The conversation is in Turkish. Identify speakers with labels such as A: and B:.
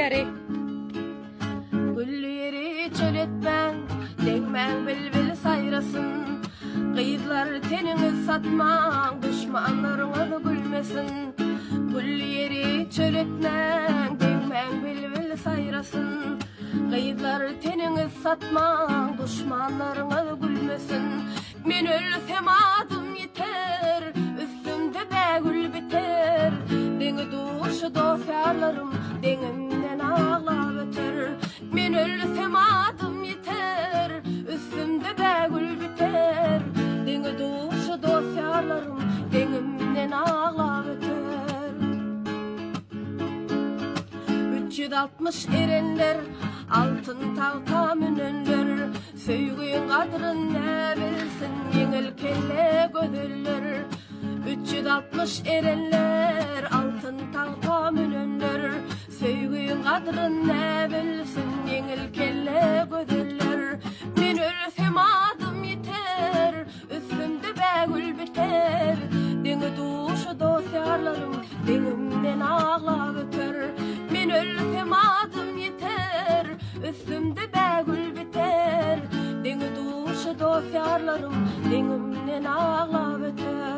A: gülleri.
B: Gülleri çöletmen, degmen bilbil sayrasın. Kıyıklar tenini satman, düşmanlarına gülmesin. Gülleri çöletmen, degmen bilbil sayrasın. Kıyıklar tenini satman, düşmanlarına gülmesin. Men ölsem adım yeter, üstümde begül biter. Deni duşu dofyarlarım, denimden ağlar öter. Men ölsem adım yeter, üstümde begül biter. Deni duşu dofyarlarım, denimden ağlar öter. 360 erenler, altın tağta münenler. Söýgüň gadryn ne bilsin, yeňil kelle gödüller. 360 erenler, altın tağta münenler. Söýgüň gadryn ne bilsin, yeňil kelle gödüller. Men ölsem adım yeter, üstümde begül biter. Deni duşu dosýarlarym, denimden ağlap öter. Men ölsem adım yeter, üstümde begül biter. Deni duşu dosýarlarym, denimden ağlap öter.